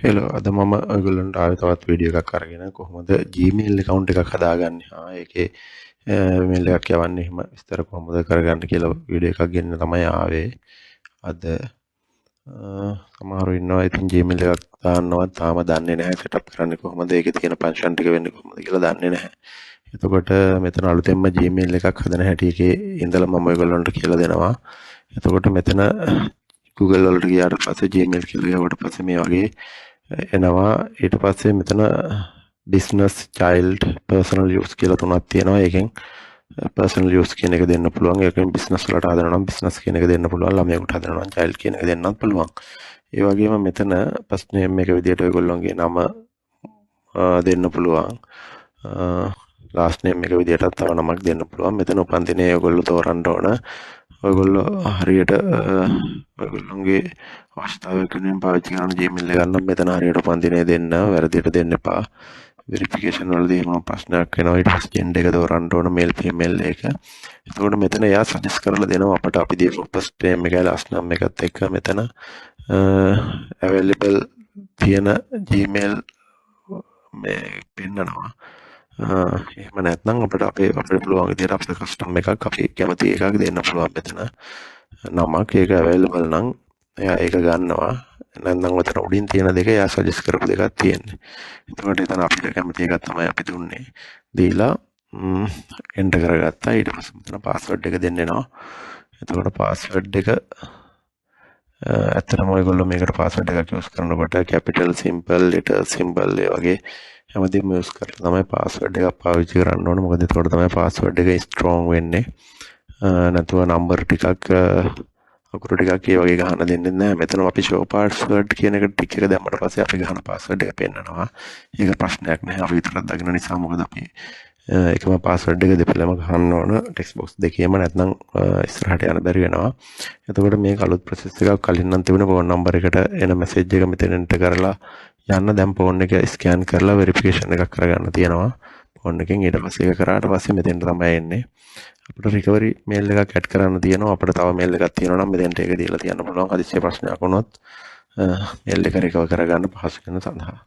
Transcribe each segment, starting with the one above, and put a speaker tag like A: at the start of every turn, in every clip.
A: Hello අද මම ඔයගොල්ලන්ට ආයෙ තවත් වීඩියෝ එකක් අරගෙන කොහොමද Gmail account එකක් හදාගන්නේ. ඒකේ මේල් එකක් යවන්නේ එහෙම විස්තර කොහොමද කරගන්න කියලා වීඩියෝ එකක් ගෙන්න තමයි ආවේ. අද සමහරව ඉන්නවා ඉතින් Gmail එකක් දාන්නවත් තාම දන්නේ නැහැ සෙටප් කරන්නේ කොහොමද, ඒකේ තියෙන ෆන්ක්ෂන් ටික වෙන්නේ කොහොමද කියලා දන්නේ නැහැ. එතකොට මෙතන අලුතෙන්ම Gmail එකක් හදන හැටි එකේ ඉඳලා මම ඔයගොල්ලන්ට කියලා දෙනවා. එතකොට මෙතන Google වලට ගියාට පස්සේ Gmail කියලා ගියාට පස්සේ මේ වගේ එනවා. ඊට පස්සේ මෙතන business child personal use කියලා තුනක් තියෙනවා. ඒකෙන් personal use කියන එක දෙන්න පුළුවන්. ඒකෙන් business වලට හදනවා නම් business කියන එක දෙන්න පුළුවන්. ළමයෙකුට හදනවා නම් child කියන එක දෙන්නත් පුළුවන්. ඒ වගේම මෙතන first name එක විදිහට ඔයගොල්ලෝගේ නම දෙන්න පුළුවන්. last name එක විදිහටත් තව නමක් දෙන්න පුළුවන්. මෙතන උපන්දිනේ ඔයගොල්ලෝ තෝරන්න ඕන. ඔයගොල්ලෝ හරියට ඔයගොල්ලෝගේ අවශ්‍යතාවයක වෙනින් පාවිච්චි කරන Gmail එක ගන්න මෙතන හරියට උපන්දිනේ දෙන්න, වැරදියට දෙන්න එපා. වෙරිෆිකේෂන් වලදී එහෙම ප්‍රශ්නයක් එනවා. ඊට පස්සේ ජෙන්ඩර් එක තෝරන්න ඕන, මේල් ෆීමේල් එක. එතකොට මෙතන එයා සජෙස්ට් කරලා දෙනවා අපට අපි දීපු ෆස්ට් නේම් එකයි ලාස්ට් නේම් එකත් එක්ක මෙතන available තියෙන Gmail මේ පෙන්නනවා. එහෙම නැත්නම් අපිට පුළුවන් විදිහට අපේ කස්ටම් එකක් අපි කැමති එකක් දෙන්න පුළුවන් මෙතන. නමක් ඒක available නම් එයා ඒක ගන්නවා. නැත්නම් මෙතන උඩින් තියෙන දෙක එයා සජෙස්ට් කරපු දෙකක් තියෙන්නේ. එතකොට එතන අපිට කැමති එකක් තමයි අපි දුන්නේ. දීලා එන්ටර් කරගත්තා. ඊට පස්සේ මෙතන පාස්වර්ඩ් එක දෙන්න එනවා. එතකොට පාස්වර්ඩ් එක ඇත්තටම ඔයගොල්ලෝ මේකට පාස්වර්ඩ් එකක් යූස් කරනකොට capital simple letter symbol ඒ වගේ හැමදේම යූස් කරලා තමයි පාස්වර්ඩ් එකක් පාවිච්චි කරන්න ඕනේ. මොකද එතකොට තමයි පාස්වර්ඩ් එක ස්ට්‍රෝං වෙන්නේ. නැතුව නම්බර් ටිකක් අකුරු ටිකක් ඒ වගේ ගහන්න දෙන්නේ නැහැ. මෙතන අපි show password කියන එක ටික එක දැම්මට පස්සේ අපි ගහන පාස්වර්ඩ් එක පෙන්නනවා. ඒක ප්‍රශ්නයක් නැහැ. අපි විතරක් දකින නිසා මොකද අපි එකම පාස්වර්ඩ් එක දෙපළම ගහන්න ඕන ටෙක්ස්ට් බොක්ස් දෙකේම, නැත්නම් ඉස්සරහට යන්න බැරි වෙනවා. එතකොට මේක අලුත් ප්‍රොසෙස් එකක්. කලින් නම් තිබුණ ෆෝන් නම්බර් එකට එන මැසේජ් එක මෙතන එන්ටර් කරලා යන්න. දැන් ෆෝන් එක ස්කෑන් කරලා වෙරිෆිකේෂන් එකක් කරගන්න තියෙනවා ෆෝන් එකෙන්. ඊට පස්සේ ඒක කරාට පස්සේ මෙතෙන්ට තමයි එන්නේ. අපිට රිකවරි මේල් එකක් ඇඩ් කරන්න තියෙනවා. අපිට තව මේල් එකක් තියෙනවා නම් මෙතෙන්ට ඒක දීලා තියන්න පුළුවන්. හදිස්සිය ප්‍රශ්නයක් වුණොත් මේල් එක රිකවර් කරගන්න පහසු වෙන සඳහා.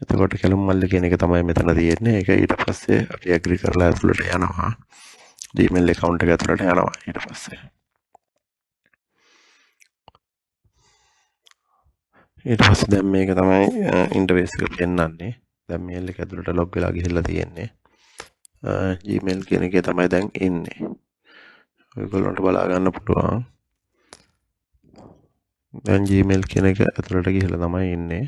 A: එතකොට කැලුම් මල්ල කියන එක තමයි මෙතන තියෙන්නේ. ඒක ඊට පස්සේ අපි ඇග්‍රී කරලා ඇතුළට යනවා. Gmail account එක ඇතුළට යනවා ඊට පස්සේ. ඊට පස්සේ දැන් මේක තමයි ඉන්ටර්ෆේස් එක පෙන්නන්නේ. දැන් මේල් එක ඇතුළට ලොග් වෙලා ගිහිල්ලා තියෙන්නේ. Gmail කියන එකේ තමයි දැන් ඉන්නේ. ඔයගොල්ලන්ට බලා ගන්න පුළුවන්. දැන් Gmail කියන එක ඇතුළට ගිහිල්ලා තමයි ඉන්නේ.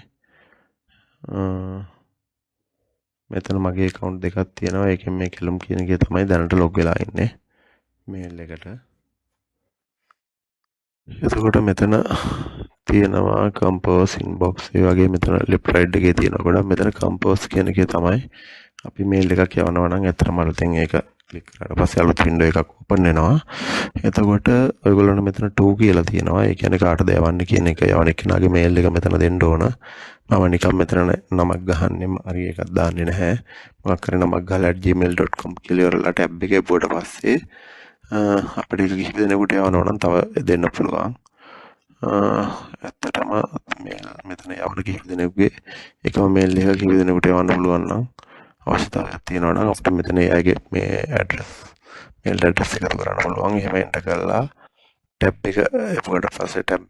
A: මෙතන මගේ account දෙකක් තියෙනවා. ඒකෙන් මේ කෙලුම් කියන එකේ තමයි දැනට log වෙලා ඉන්නේ මේල් එකට. එතකොට මෙතන තියෙනවා compose inbox ඒ වගේ මෙතන left right එකේ තියෙනවා. ගොඩක් මෙතන compose කියන එකේ තමයි අපි මේල් එකක් යවනවා නම් ඇත්තටම අලුතෙන් ඒක ක්ලික් කරාට පස්සේ අලුත් window එකක් open වෙනවා. එතකොට ඔයගොල්ලන්ට මෙතන to කියලා තියෙනවා. ඒ කියන්නේ කාටද යවන්නේ කියන එක, යවන කෙනාගේ මේල් එක මෙතන දෙන්න ඕන. මම නිකන් මෙතන නමක් ගහන්නේ හරි එකක් දාන්නේ නැහැ. මොකක් කරේ නමක් ගහලා @gmail.com කියලා ඉවරලා ටැබ් එකේ පුවට පස්සේ අපිට ඒක කිසි දෙනෙකුට යවන්න ඕන නම් තව දෙන්න පුළුවන්. ඇත්තටම මෙතන යවන කිසි දෙනෙකුගේ එකම මේල් එක කිසි දෙනෙකුට යවන්න පුළුවන් නම් අවශ්‍යතාවයක් තියෙනවා නම් අපිට මෙතන එයාගේ මේ ඇඩ්‍රස් මේල් ඇඩ්‍රස් එක කරන්න පුළුවන්. එහෙම එන්ටර් කරලා ටැබ් එක එපුවට පස්සේ ටැබ්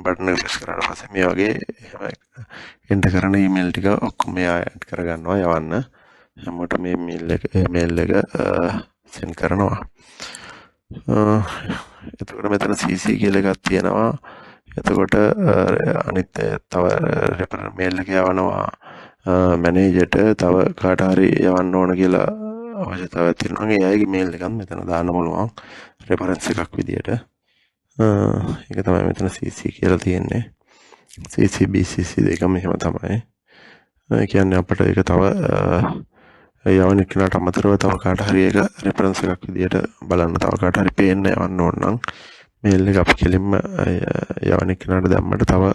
A: බටන් එක ප්‍රෙස් කරාට පස්සේ මේ වගේ එන්ටර් කරන ඊමේල් ටික ඔක්කොම එයා ඇඩ් කරගන්නවා යවන්න. හැමෝටම මේ මේල් එක සෙන්ඩ් කරනවා. එතකොට මෙතන CC කියලා එකක් තියෙනවා. එතකොට අනිත් තව මේල් එක යවනවා මැනේජර්ට, තව කාට හරි යවන්න ඕන කියලා අවශ්‍යතාවයක් තියෙනවා. ඒ අයගේ මේල් එකත් මෙතන දාන්න පුළුවන් රෙෆරන්ස් එකක් විදියට. ඒක තමයි මෙතන CC කියලා තියෙන්නේ. CC BCC දෙකම එහෙම තමයි. ඒ කියන්නේ අපිට ඒක තව යවන කෙනාට අමතරව තව කාට හරි ඒක රෙෆරන්ස් එකක් විදියට බලන්න, තව කාට හරි පේන්න යවන්න ඕන නම් මේල් එක අපි කෙලින්ම යවන කෙනාට දැම්මට තව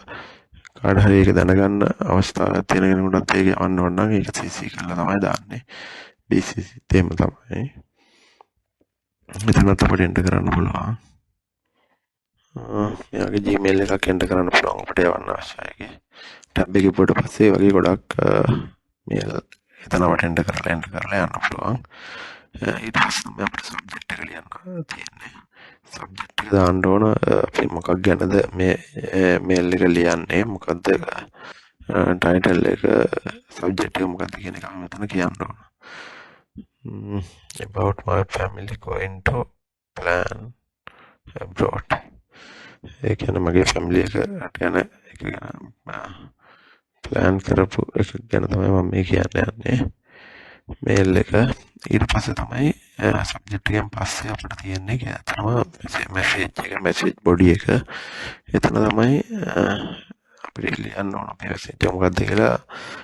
A: කාට හරි ඒක දැනගන්න අවස්ථාවක් තියෙන කෙනෙකුටත් ඒක යවන්න ඕන නම් ඒක CC කරලා තමයි දාන්නේ. BCC තේම තමයි. මෙතනත් අපිට එන්ටර් කරන්න පුළුවන්. මෙයාගේ Gmail එකක් එන්ටර් කරන්න පුළුවන් අපිට යවන්න අවශ්‍යයි. ටැබ් එකේ ගිහුවට පස්සේ ඒ වගේ ගොඩක් මේල් එතනවට එන්ටර් කරලා යන්න පුළුවන්. ඊට පස්සේ තමයි අපිට සබ්ජෙක්ට් එක ලියන්න තියෙන්නේ. සබ්ජෙක්ට් එක දාන්න ඕන අපි මොකක් ගැනද මේ මේල් එක ලියන්නේ, මොකද්ද ටයිටල් එක, සබ්ජෙක්ට් එක මොකද්ද කියන එක මෙතන කියන්න ඕන. About my family going to plan abroad. ඒ කියන්නේ මගේ ෆැමිලි එක ගැන ප්ලෑන් කරපු එක ගැන තමයි මම මේ කියන්න යන්නේ. මේල් එක ඊට පස්සේ තමයි සබ්ජෙක්ට් එකෙන් පස්සේ අපිට තියෙන්නේ ඇත්තටම මැසේජ් බොඩි එක. එතන තමයි අපිට ලියන්න ඕන අපේ මැසේජ් එක මොකක්ද කියලා.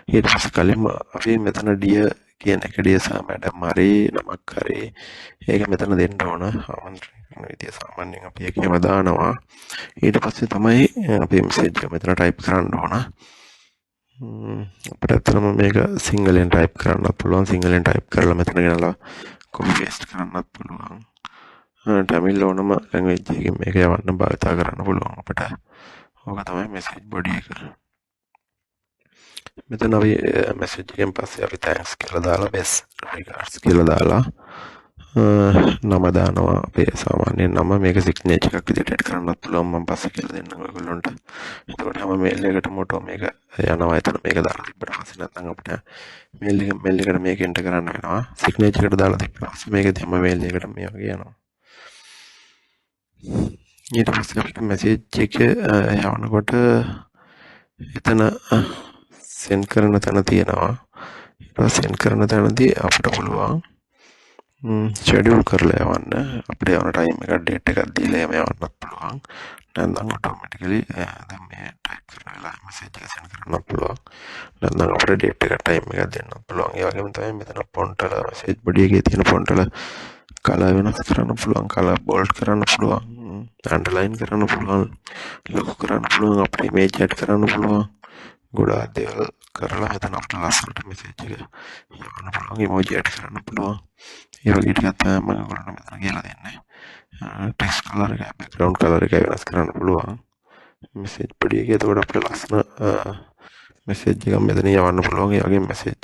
A: ඊට පස්සේ කලින්ම අපි මෙතන ඩියර් කියන එක ඩියර් සර් මැඩම් හරි නමක් හරි ඒක මෙතන දෙන්න ඕන. ආමන්ත්‍රණය කරන විදිය සාමාන්‍යයෙන් අපි ඒකේම දානවා. ඊට පස්සේ තමයි අපේ මැසේජ් එක මෙතන ටයිප් කරන්න ඕන. අපිට ඇත්තටම මේක සිංහලෙන් ටයිප් කරන්නත් පුළුවන්. සිංහලෙන් ටයිප් කරලා මෙතන ගෙනලා කොපි පේස්ට් කරන්නත් පුළුවන්. ටැමිල් ඕනම ලැන්ග්වේජ් එකකින් මේක යවන්න භාවිතා කරන්න පුළුවන් අපිට. ඕක තමයි මැසේජ් බොඩි එක. මෙතන අපි මැසේජ් එකෙන් පස්සේ අපි තෑන්ක්ස් කියලා දාලා බෙස් රිගාඩ්ස් කියලා දාලා නම දානවා. අපේ සාමාන්‍ය නම. මේක සිග්නේචර් එකක් විදිහට එඩ් කරන්නත් පුළුවන්. මම පස්සේ කියලා දෙන්නම් ඔයගොල්ලන්ට. එතකොට හැම මේල් එකකට මොටෝ මේක යනවා. එතන මේක දාලා තිබ්බට පස්සේ නැත්නම් අපිට මේල් එකට මේක එන්ටර් කරන්න වෙනවා. සිග්නේචර් එකට දාලා තිබ්බට පස්සේ මේක හැම මේල් එකකට මේ වගේ යනවා. ඊට පස්සේ අපිට මැසේජ් එක යවනකොට එතන සෙන්ඩ් කරන තැන තියෙනවා. ඊට පස්සේ සෙන්ඩ් කරන තැනදී අපිට පුළුවන් ෂෙඩියුල් කරලා යවන්න. අපිට යවන ටයිම් එකක් ඩේට් එකක් දීලා යවන්නත් පුළුවන්. නැත්නම් ඔටෝමැටිකලි දැන් මේ ටයිප් කරන වෙලාවෙ මැසේජ් එක සෙන්ඩ් කරන්නත් පුළුවන්. නැත්නම් අපිට ඩේට් එකක් ටයිම් එකක් දෙන්නත් පුළුවන්. ඒ වගේම තමයි මෙතන ෆොන්ට් වල මැසේජ් බොඩි එකේ තියෙන ෆොන්ට් වල කලර් වෙනස් කරන්න පුළුවන්. කලර් බෝල්ඩ් කරන්න පුළුවන්. අන්ඩර්ලයින් කරන්න පුළුවන්. ලොකු කරන්න පුළුවන්. අපිට ඉමේජ් ඇඩ් කරන්න පුළුවන්. ගොඩාක් දේවල් කරලා මෙතන අපිට ලස්සනට මැසේජ් එක යවන්න පුළුවන්. ඉමෝජි ඇඩ් කරන්න පුළුවන්. ඒ වගේ ටිකක් තමයි මම ඔයගොල්ලන්ට මෙතන කියලා දෙන්නේ. ටෙක්ස්ට් කලර් එක, බෑග්ග්‍රවුන්ඩ් කලර් එක වෙනස් කරන්න පුළුවන්. මැසේජ් බොඩි එකේ එතකොට අපිට ලස්සන මැසේජ් එකක් මෙතන යවන්න පුළුවන්. ඒ වගේම මැසේජ්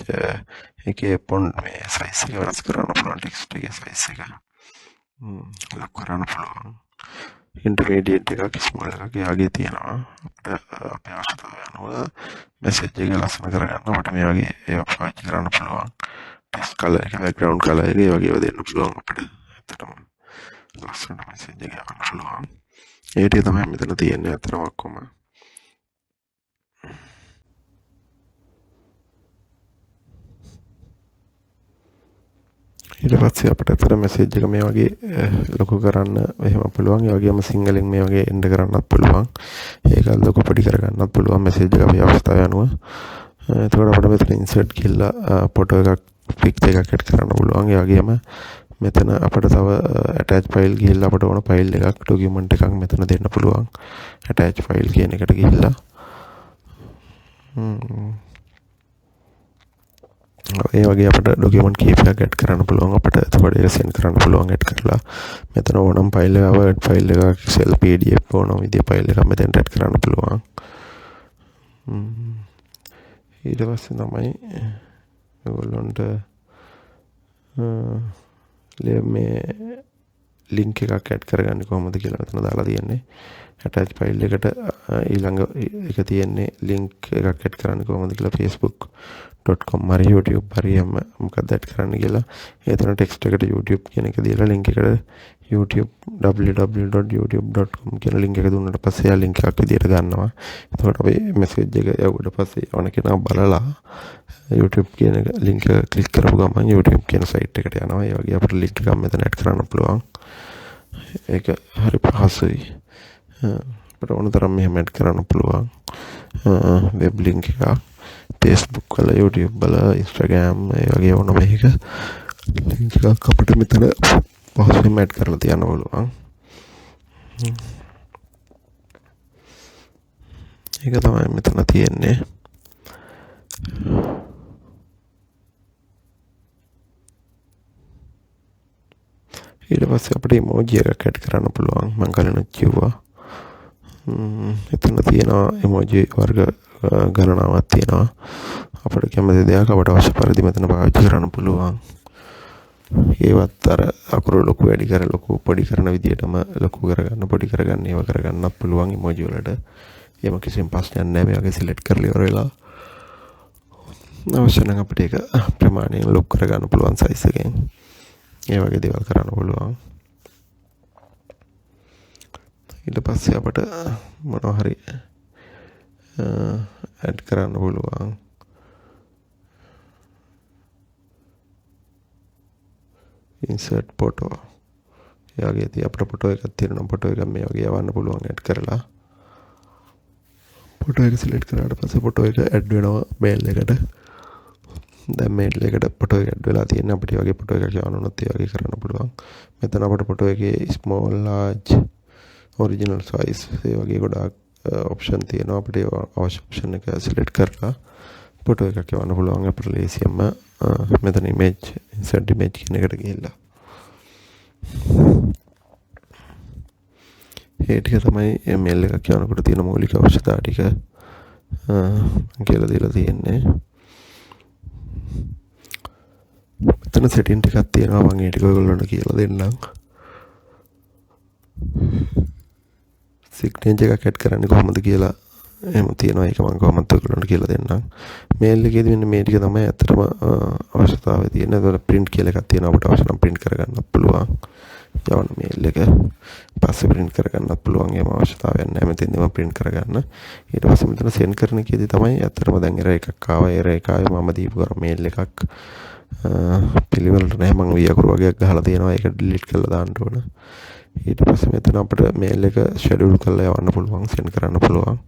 A: එකේ ෆොන්ට් මේ සයිස් එක වෙනස් කරන්න පුළුවන්. ටෙක්ස්ට් එකේ සයිස් එක ලොක් කරන්න පුළුවන්. ඉන්ටර්මීඩියට් එකක් ස්මෝල් එකක් යාගේ තියෙනවා. අපේ අවශ්‍යතාවය අනුව මැසේජ් එක ලස්සන කරගන්න අපිට මේ වගේ ඒවා පාවිච්චි කරන්න පුළුවන්. ටෙක්ස්ට් කලර් එක, බෑග්ග්‍රවුන්ඩ් කලර් එක ඒ වගේ ඒවා දෙන්න පුළුවන් අපිට. ඇත්තටම ලස්සන මැසේජ් එක යවන්න පුළුවන්. ඒ ටික තමයි මෙතන තියෙන්නේ අතරම ඔක්කොම. ඊට පස්සේ අපිට අතර මැසේජ් එක මේ වගේ ලොකු කරන්න එහෙම පුළුවන්. ඒ වගේම සිංහලෙන් මේ වගේ එන්ඩ් කරන්නත් පුළුවන්. ඒක ලොකු පොඩි කරගන්නත් පුළුවන් මැසේජ් එක අපේ අවස්ථාව අනුව. එතකොට අපිට මෙතන ඉන්සර්ට් කියලා ෆොටෝ එකක්, පික්චර් එකක් ඇඩ් කරන්න පුළුවන්. ඒ වගේම මෙතන අපිට තව ඇටච් ෆයිල් ගිහිල්ලා අපිට ඕන ෆයිල් එකක්, ඩොකියුමන්ට් එකක් මෙතන දෙන්න පුළුවන්. ඇටච් ෆයිල් කියන එකට ගිහිල්ලා ඒ වගේ අපිට ඩොකියුමන්ට් කීපයක් ඇඩ් කරන්න පුළුවන්. අපිට එතකොට ඒක සෙන්ඩ් කරන්න පුළුවන් ඇඩ් කරලා. මෙතන ඕනම් ෆයිල් එකක්, වර්ඩ් ෆයිල් එකක්, Excel PDF ඕනම විදිහේ ෆයිල් එකක් මෙතෙන්ට ඇඩ් කරන්න පුළුවන්. ඊට පස්සේ තමයි ඔයගොල්ලන්ට මේ ලින්ක් එකක් ඇඩ් කරගන්නේ කොහොමද කියලා මෙතන දාලා තියෙන්නේ. ඇටච් ෆයිල් එකට ඊළඟ එක තියෙන්නේ ලින්ක් එකක් ඇඩ් කරන්නේ කොහොමද කියලා facebook.com හරි YouTube හරි මොකක්ද ඇඩ් කරන්න කියලා. එතන ටෙක්ස්ට් එකට YouTube කියන එක දීලා ලින්ක් එකට YouTube www.youtube.com කියන ලින්ක් එක දුන්නාට පස්සේ ආ ලින්ක් එකක් විදියට ගන්නවා. එතකොට අපි මැසේජ් එක යවුවට පස්සේ ඕන කෙනා බලලා YouTube කියන ලින්ක් එක ක්ලික් කරපු ගමන් YouTube කියන සයිට් එකට යනවා. ඒ වගේ අපිට ලින්ක් එකක් මෙතන ඇඩ් කරන්න පුළුවන්. ඒක හරි පහසුයි. අපිට ඕන තරම් මෙහෙම ඇඩ් කරන්න පුළුවන්. වෙබ් ලින්ක් එකක් Facebook වල, YouTube වල, Instagram ඒ වගේ ඕනම එකක ලින්ක් එකක් අපිට මෙතන පහසුවෙන් ඇඩ් කරලා තියන්න පුළුවන්. ඒක තමයි මෙතන තියෙන්නේ. ඊට පස්සේ අපිට ඉමෝජි එකක් ඇඩ් කරන්න පුළුවන්. මම කලින් කිව්වා. එතන තියෙනවා ඉමෝජි වර්ග ගණනාවක් තියෙනවා. අපිට කැමති දෙයක් අපට අවශ්‍ය පරිදි මෙතන පාවිච්චි කරන්න පුළුවන්. ඒවත් අර අකුරු ලොකු වැඩි කර ලොකු පොඩි කරන විදිහටම ලොකු කරගන්න පොඩි කරගන්න ඒව කරගන්නත් පුළුවන් ඉමෝජි වලට. එහෙම කිසිම ප්‍රශ්නයක් නැහැ. මේ වගේ සිලෙක්ට් කරලා ඉවර වෙලා අවශ්‍ය නම් අපිට ඒක ප්‍රමාණයෙන් ලොක් කරගන්න පුළුවන් සයිස් එකෙන්. ඒ වගේ දේවල් කරන්න පුළුවන්. ඊට පස්සේ අපිට මොනවා හරි ඇඩ් කරන්න පුළුවන්. Insert photo. ඒ වගේ ඉතින් අපිට ෆොටෝ එකක් තියෙනවා. ෆොටෝ එක මේ වගේ යවන්න පුළුවන් ඇඩ් කරලා. ෆොටෝ එක සිලෙක්ට් කරාට පස්සේ ෆොටෝ එක ඇඩ් වෙනවා මේල් එකට. දැන් මේල් එකට ෆොටෝ එක ඇඩ් වෙලා තියෙන අපිට වගේ ෆොටෝ එකක් යවන්න උනොත් ඒ වගේ කරන්න පුළුවන්. මෙතන අපිට ෆොටෝ එකේ ස්මෝල් ලාර්ජ් ඔරිජිනල් සයිස් ඒ වගේ ගොඩාක් ඔප්ෂන් තියෙනවා. අපිට අවශ්‍ය ඔප්ෂන් එක සිලෙක්ට් කරලා ෆොටෝ එකක් යවන්න පුළුවන්. අපිට ලේසියෙන්ම මෙතන ඉමේජ් ඉන්සර්ට් ඉමේජ් කියන එකට ගිහිල්ලා ඒ ටික තමයි මේල් එකක් යවනකොට තියෙන මූලික අවශ්‍යතා ටික කියලා දීලා තියෙන්නේ. මෙතන සෙටින් ටිකක් තියෙනවා. මම ඒ ටික ඔයගොල්ලන්ට කියලා දෙන්නම්. සිග්නේචර් එකක් ඇඩ් කරන්නේ කොහොමද කියලා එහෙම තියෙනවා. ඒක මම කොහොමද ඔයගොල්ලන්ට කියලා දෙන්නම්. මේල් එකේදී මෙන්න මේ ටික තමයි ඇත්තටම අවශ්‍යතාවය තියෙන්නේ. ඒතකොට print කියලා එකක් තියෙනවා. අපිට අවශ්‍ය නම් print කරගන්නත් පුළුවන්. යවන මේල් එක පස්සේ print කරගන්නත් පුළුවන්. ඒම අවශ්‍යතාවයක් නැහැ. මෙතෙන්දීම print කරගන්න. ඊට පස්සේ මෙතන send කරන එකේදී තමයි ඇත්තටම දැන් error එකක් ආවා. error එක ආවේ මම දීපු කර මේල් එකක් පිළිවෙලට නැහැ. මම වියකුරු වගේක් ගහලා තියෙනවා. ඒක delete කරලා දාන්න ඕන. ඊට පස්සේ මෙතන අපිට මේල් එක schedule කරලා යවන්න පුළුවන්. send කරන්න පුළුවන්.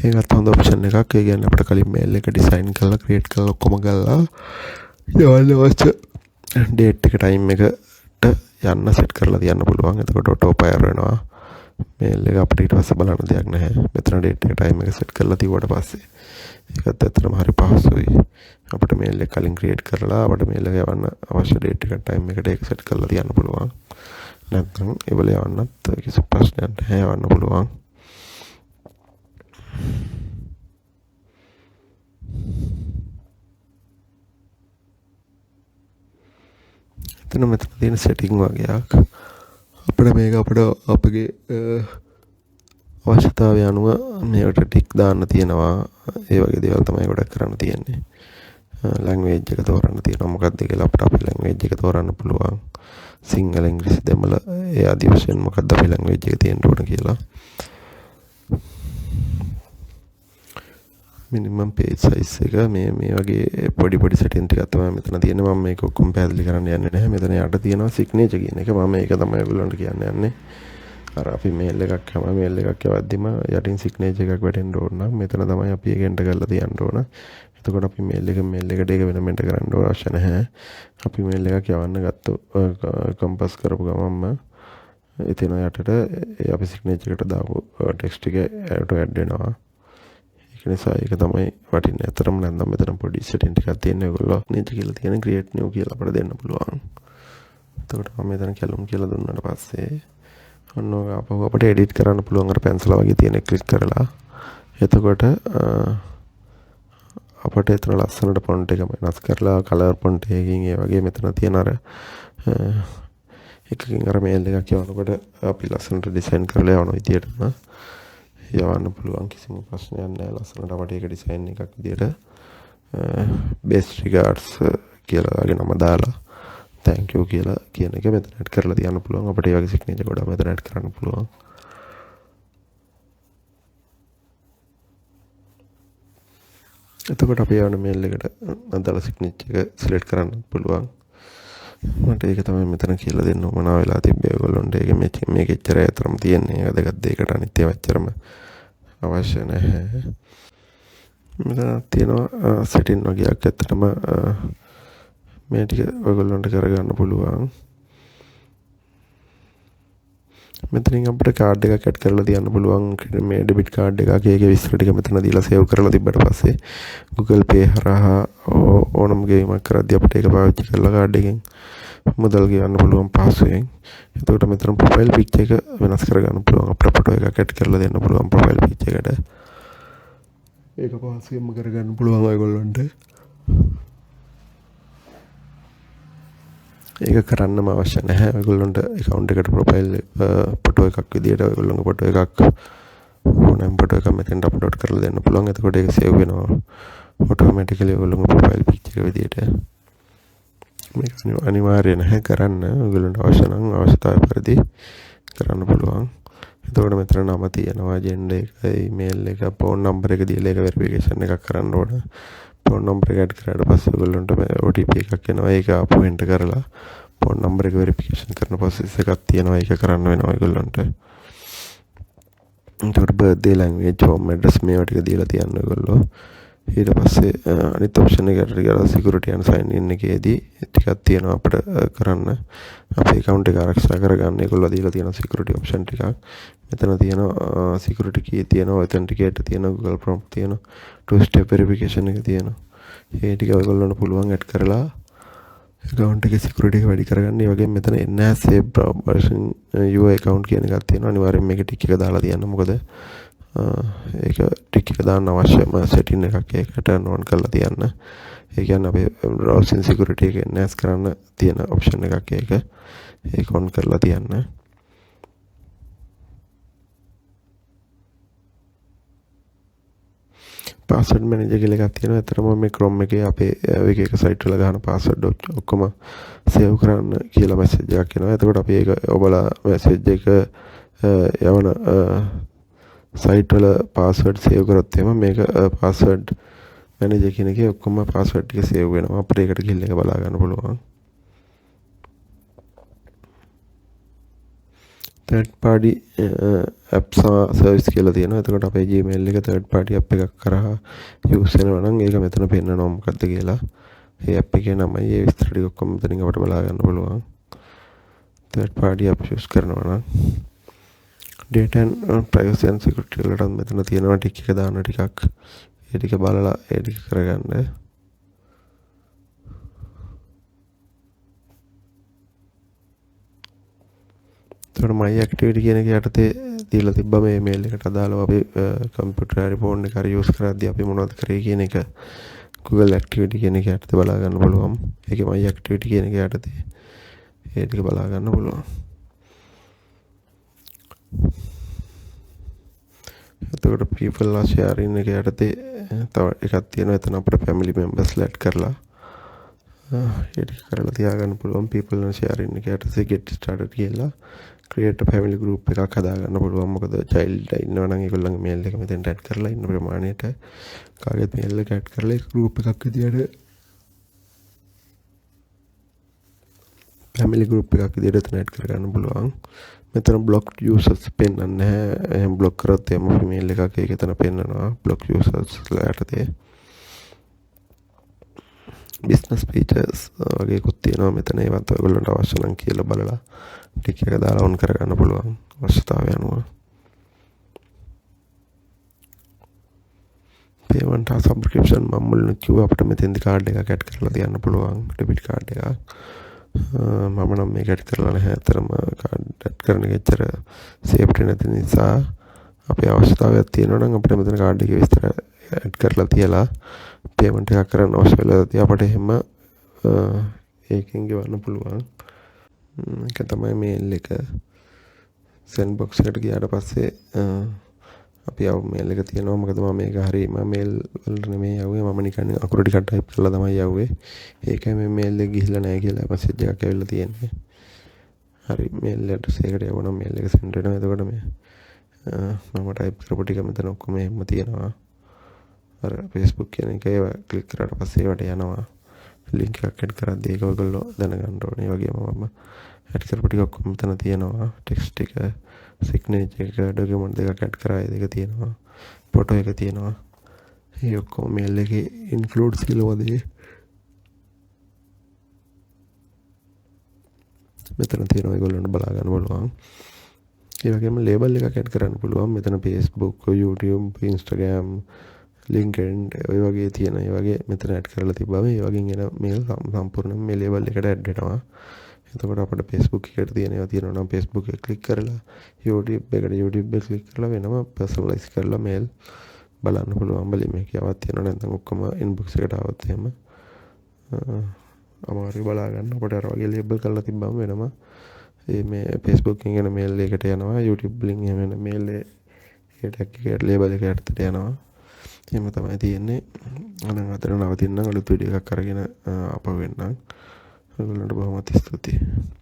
A: ඒකත් හොඳ ඔප්ෂන් එකක්. ඒ කියන්නේ අපිට කලින් මේල් එක ඩිසයින් කරලා ක්‍රියේට් කරලා ඔක්කොම කරලා යවන්න අවශ්‍ය ඩේට් එක ටයිම් එකට යන්න සෙට් කරලා තියන්න පුළුවන්. එතකොට ඔටෝ ෆයර් වෙනවා. මේල් එක අපිට ඊට පස්සේ බලන්න දෙයක් නැහැ. මෙතන ඩේට් එක ටයිම් එක සෙට් කරලා තියුවට පස්සේ ඒකත් ඇත්තටම හරි පහසුයි. අපිට මේල් එක කලින් ක්‍රියේට් කරලා අපිට මේල් එක යවන්න අවශ්‍ය ඩේට් එක ටයිම් එකට ඒක සෙට් කරලා තියන්න පුළුවන්. නැත්නම් ඒවල යවන්නත් කිසි ප්‍රශ්නයක් නැහැ. යවන්න පුළුවන්. මෙතන තියෙන සෙටිං වගේක් අපිට මේක අපගේ අවශ්‍යතාවය අනුව මේකට ටික් දාන්න තියෙනවා. ඒ වගේ දේවල් තමයි ගොඩක් කරන්න තියෙන්නේ. ලැන්ග්වේජ් එක තෝරන්න තියෙනවා. මොකක්ද කියලා අපිට අපේ ලැන්ග්වේජ් එක තෝරන්න පුළුවන්. සිංහල ඉංග්‍රීසි දෙමළ ඒ ආදී වශයෙන් මොකක්ද අපේ ලැන්ග්වේජ් එක තියෙන්න ඕන කියලා. මිනිමම් පේජ් සයිස් එක මේ වගේ පොඩි සෙටින් ටිකක් තමයි මෙතන තියෙන්නේ. මම මේක ඔක්කොම පැහැදිලි කරන්න යන්නේ නැහැ. මෙතන යට තියෙනවා සිග්නේචර් කියන එක. මම ඒක තමයි ඔයගොල්ලන්ට කියන්න යන්නේ. අර අපි මේල් එකක් යවද්දිම යටින් සිග්නේචර් එකක් වැටෙන්න ඕන නම් මෙතන තමයි අපි ඒක එන්ටර් කරලා තියන්න ඕන. එතකොට අපි මේල් එකට ඒක වෙනම එන්ටර් කරන්න ඕන අවශ්‍ය නැහැ. අපි මේල් එකක් යවන්න කම්පස් කරපු ගමන්ම එතන යටට අපි සිග්නේචර් එකට දාපු ටෙක්ස්ට් එක ඇඩ් වෙනවා. ඒක නිසා ඒක තමයි වටින්නේ. අතරම නැත්නම් මෙතන පොඩි සෙටින් ටිකක් තියෙන ඒගොල්ලෝ නීති කියලා තියෙන ක්‍රියේට් නිව් කියලා අපිට දෙන්න පුළුවන්. එතකොට මම මෙතන කැලුම් කියලා දුන්නාට පස්සේ ඔන්න ඔය අපිට එඩිට් කරන්න පුළුවන් අර පැන්සල වගේ තියෙන ක්ලික් කරලා. එතකොට අපිට එතන ලස්සනට ෆොන්ට් එක වෙනස් කරලා කලර් ෆොන්ට් එකකින් ඒ වගේ මෙතන තියෙන අර එකකින් අර මේල් එකක් යවනකොට අපි ලස්සනට ඩිසයින් කරලා යවන විදියටම යවන්න පුළුවන්. කිසිම ප්‍රශ්නයක් නැහැ. ලස්සනට අපිට ඒක ඩිසයින් එකක් විදියට best regards කියලා වගේ නම දාලා thank you කියලා කියන එක මෙතන ඇඩ් කරලා තියන්න පුළුවන්. අපිට ඒ වගේ සිග්නේචර් ගොඩක් මෙතන ඇඩ් කරන්න පුළුවන්. එතකොට අපි යවන මේල් එකට අදාළ සිග්නේචර් එක සිලෙක්ට් කරන්න පුළුවන්. මට ඒක තමයි මෙතන කියලා දෙන්න මොනවා වෙලා තිබ්බේ ඔයගොල්ලොන්ට. ඒක මේක එච්චරයි අතරම තියෙන්නේ. ඒක දෙකක් දෙකට අනිත් ඒවා එච්චරම අවශ්‍ය නැහැ. මෙතන තියෙනවා සෙටින් වගේක් ඇත්තටම මේ ටික ඔයගොල්ලන්ට කරගන්න පුළුවන්. මෙතනින් අපිට කාඩ් එකක් ඇඩ් කරලා තියන්න පුළුවන්. මේ ඩෙබිට් කාඩ් එකක ඒකේ විස්තර ටික මෙතන දීලා සේව් කරලා තිබ්බට පස්සේ Google Pay හරහා ඕනම ගේමක් කරද්දී අපිට ඒක පාවිච්චි කරලා කාඩ් එකෙන් මුදල් ගෙවන්න පුළුවන් පහසුවෙන්. එතකොට මෙතන ප්‍රොෆයිල් පික්චර් එක වෙනස් කරගන්න පුළුවන්. අපිට ෆොටෝ එකක් ඇඩ් කරලා දෙන්න පුළුවන් ප්‍රොෆයිල් පික්චර් එකට. ඒක පහසුවෙන්ම කරගන්න පුළුවන් ඔයගොල්ලන්ට. ඒක කරන්නම අවශ්‍ය නැහැ. ඔයගොල්ලන්ට account එකට profile ෆොටෝ එකක් විදියට ඔයගොල්ලන්ගේ ෆොටෝ එකක් ඕනෑම ෆොටෝ එකක් මෙතෙන්ට අප්ලෝඩ් කරලා දෙන්න පුළුවන්. එතකොට ඒක සේව් වෙනවා automatically ඔයගොල්ලන්ගේ profile picture එක විදියට. මේක අනිවාර්ය නැහැ කරන්න. ඔයගොල්ලන්ට අවශ්‍ය නම් අවශ්‍යතාවය පරිදි කරන්න පුළුවන්. එතකොට මෙතන නම තියෙනවා, gender එක, email එක, phone number එක දීලා ඒක verification එකක් කරන්න ඕන. phone number එක add කරාට පස්සේ ඔයගොල්ලන්ට OTP එකක් එනවා. ඒක ආපහු enter කරලා phone number එක verification කරන process එකක් තියෙනවා. ඒක කරන්න වෙනවා ඔයගොල්ලන්ට. එතකොට birthday, language, home address මේවා ටික දීලා තියන්න ඔයගොල්ලෝ. ඊට පස්සේ අනිත් ඔප්ෂන් එකට ගිහලා security and sign in එකේදී ටිකක් තියෙනවා අපිට කරන්න. අපේ account එක ආරක්ෂා කරගන්න ඒගොල්ලෝ දීලා තියෙන security option ටිකක්. මෙතන තියෙනවා security key තියෙනවා, authenticate තියෙනවා, Google prompt තියෙනවා, two step verification එක තියෙනවා. ඒ ටික ඔයගොල්ලන්ට පුළුවන් add කරලා account එකේ security එක වැඩි කරගන්න. ඒ වගේම මෙතන enhance save browsing your account කියන එකක් තියෙනවා. අනිවාර්යෙන් මේක ටික එක දාලා තියන්න. මොකද ඒක ටික එක දාන්න අවශ්‍යම setting එකක් ඒක turn on කරලා තියන්න. ඒ කියන්නේ අපේ browsing security එක enhance කරන්න තියෙන option එකක් ඒක. ඒක on කරලා තියන්න. password manager කියලා එකක් තියෙනවා. ඇත්තටම මේ Chrome එකේ අපේ එක site වල ගන්න password ඔක්කොම save කරන්න කියලා message එකක් එනවා. එතකොට අපි ඒක ඔබලා message එක යවන site වල password save කරොත් එම මේක password manager කියන එකේ ඔක්කොම password ටික save වෙනවා. අපිට ඒකට ගිහින් එක බලා ගන්න පුළුවන්. third party apps service කියලා තියෙනවා. එතකොට අපේ Gmail එක third party app එකක් කරා use වෙනවා නම් ඒක මෙතන පෙන්නනවා මොකක්ද කියලා. ඒ app එකේ නමයි ඒ විස්තර ටික ඔක්කොම මෙතනින් අපිට බලා ගන්න පුළුවන්. third party app use කරනවා නම් data and privacy and security වලට මෙතන තියෙනවා ටික එක දාන්න ටිකක්. ඒ ටික බලලා ඒ ටික කරගන්න. එතකොට my activity කියන එක යටතේ දීලා තිබ්බා මේ email එකට අදාළව අපි computer හරි phone එක හරි use කරද්දී අපි මොනවද කරේ කියන එක Google activity කියන එක යටතේ බලා ගන්න පුළුවන්. ඒකේ my activity කියන එක යටතේ ඒ ටික බලා ගන්න පුළුවන්. එතකොට people are sharing එක යටතේ තව එකක් තියෙනවා. එතන අපිට family members ලා add කරලා ඒ ටික කරලා තියාගන්න පුළුවන්. people are sharing එක යටතේ get started කියලා create a family group එකක් හදාගන්න පුළුවන්. මොකද child ඉන්නවා නම් ඒගොල්ලන්ගේ mail එක මෙතෙන්ට add කරලා ඉන්න ප්‍රමාණයට කාගෙත් mail එක add කරලා ඒක group එකක් විදියට family group එකක් විදියට එතන add කරගන්න පුළුවන්. මෙතන blocked users පෙන්වන්නේ නැහැ. එහෙනම් block කරොත් එම mail එකක් ඒක එතන පෙන්වනවා block users ලාටදී. business features වගේකුත් තියෙනවා මෙතන. ඒවත් ඔයගොල්ලන්ට අවශ්‍ය නම් කියලා බලලා ටික එක දාලා on කරගන්න පුළුවන් අවශ්‍යතාවය අනුව. payment or subscription මම මුලින්ම කිව්වා අපිට මෙතෙන්දි කාඩ් එකක් add කරලා තියන්න පුළුවන්. debit card එකක්. මම නම් මේක add කරලා නැහැ. අතරම කාඩ් add කරන එක ඇත්තට safety නැති නිසා අපේ අවශ්‍යතාවයක් තියෙනවා නම් අපිට මෙතන කාඩ් එකේ විස්තර add කරලා තියලා payment එකක් කරන්න අවශ්‍ය වෙලාවදී අපිට එහෙම ඒකෙන් ගෙවන්න පුළුවන්. ඒක තමයි mail එක. send box එකට ගියාට පස්සේ අපි ආව mail එක තියෙනවා. මොකද මම මේක හරි මම mail වලට නෙමෙයි යවුවේ. මම නිකන් අකුරු ටිකක් type කරලා තමයි යවුවේ. ඒකයි මේ mail එක ගිහිල්ලා නැහැ කියලා message එකක් ඇවිල්ලා තියෙන්නේ. හරි mail address එකට යවනවා mail එක send වෙනවා. එතකොට මේ මම type කරපු ටික මෙතන ඔක්කොම එහෙම තියෙනවා. අර Facebook කියන එක ඒව ක්ලික් කරාට පස්සේ ඒවට යනවා. link එකක් add කරද්දී ඒක ඔයගොල්ලෝ දැනගන්න ඕනේ. ඒ වගේම මම add කරපු ටික ඔක්කොම මෙතන තියෙනවා. text එක, signature එක, document දෙකක් add කරා ඒ දෙක තියෙනවා. photo එක තියෙනවා. ඒ ඔක්කොම mail එකේ include සිලවදී මෙතන තියෙනවා. ඒගොල්ලන්ට බලා ගන්න පුළුවන්. ඒ වගේම label එකක් add කරන්න පුළුවන්. මෙතන Facebook, YouTube, Instagram, LinkedIn ඔය වගේ තියෙන ඒ වගේ මෙතන add කරලා තිබ්බම ඒ වගේ එන mail සම්පූර්ණයෙන් මේ label එකට add වෙනවා. එතකොට අපිට Facebook එකට තියෙන ඒවා තියෙනවා නම් Facebook එක click කරලා YouTube එකට YouTube එක click කරලා වෙනම personalize කරලා mail බලන්න පුළුවන් බලීම හැකියාවක් තියෙනවා. නැත්නම් ඔක්කොම ඉන්බොක්ස් එකට ආවොත් එහෙම අමාරුයි බලා ගන්න. අපිට අර වගේ ලේබල් කරලා තිබ්බම වෙනවා. මේ Facebook එකෙන් එන මේල් එකකට යනවා. YouTube වලින් එහෙම එන මේල් එකට ලේබල් එක යටතට යනවා. එහෙම තමයි තියෙන්නේ. අනන් අතර නවතින්න අලුත් වීඩියෝ එකක් අරගෙන අපව වෙන්නම්. ඔයගොල්ලන්ට බොහොමත් ස්තුතියි.